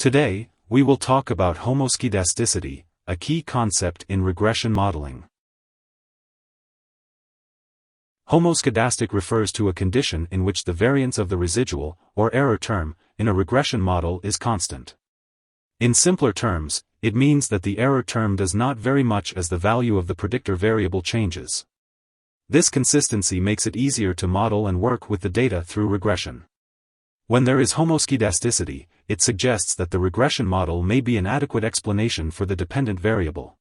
Today, we will talk about homoskedasticity, a key concept in regression modeling. Homoskedastic refers to a condition in which the variance of the residual, or error term, in a regression model is constant. In simpler terms, it means that the error term does not vary much as the value of the predictor variable changes. This consistency makes it easier to model and work with the data through regression. When there is homoskedasticity, it suggests that the regression model may be an adequate explanation for the dependent variable.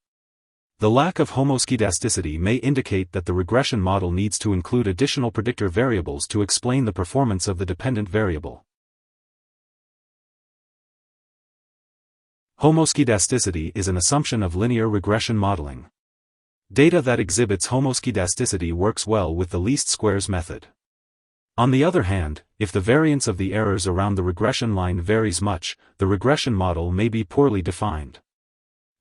The lack of homoskedasticity may indicate that the regression model needs to include additional predictor variables to explain the performance of the dependent variable. Homoskedasticity is an assumption of linear regression modeling. Data that exhibits homoskedasticity works well with the least squares method. On the other hand, if the variance of the errors around the regression line varies much, the regression model may be poorly defined.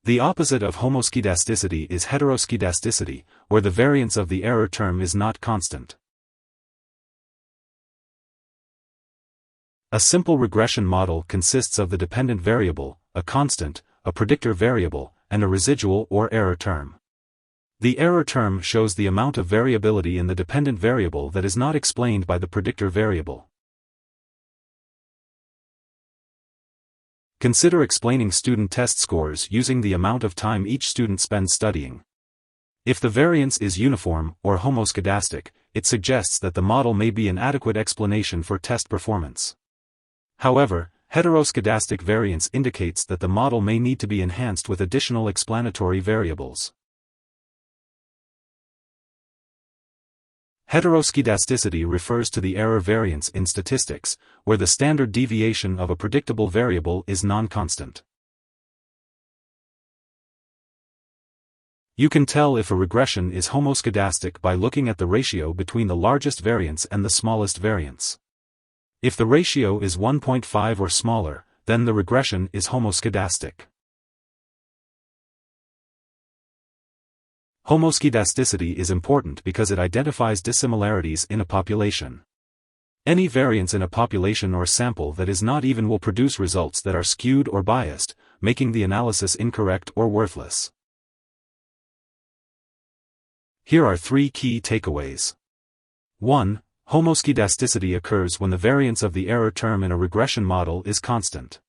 The opposite of homoskedasticity is heteroskedasticity, where the variance of the error term is not constant. A simple regression model consists of the dependent variable, a constant, a predictor variable, and a residual or error term. The error term shows the amount of variability in the dependent variable that is not explained by the predictor variable. Consider explaining student test scores using the amount of time each student spends studying. If the variance is uniform or homoskedastic, it suggests that the model may be an adequate explanation for test performance. However, heteroskedastic variance indicates that the model may need to be enhanced with additional explanatory variables. Heteroskedasticity refers to the error variance in statistics, where the standard deviation of a predictable variable is non-constant. You can tell if a regression is homoskedastic by looking at the ratio between the largest variance and the smallest variance. If the ratio is 1.5 or smaller, then the regression is homoskedastic. Homoskedasticity is important because it identifies dissimilarities in a population. Any variance in a population or sample that is not even will produce results that are skewed or biased, making the analysis incorrect or worthless. Here are 3 key takeaways. 1. Homoskedasticity occurs when the variance of the error term in a regression model is constant.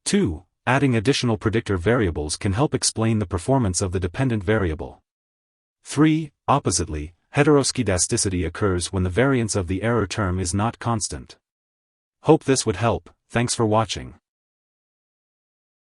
2. Adding additional predictor variables can help explain the performance of the dependent variable. 3. Oppositely, heteroskedasticity occurs when the variance of the error term is not constant. Hope this would help. Thanks for watching.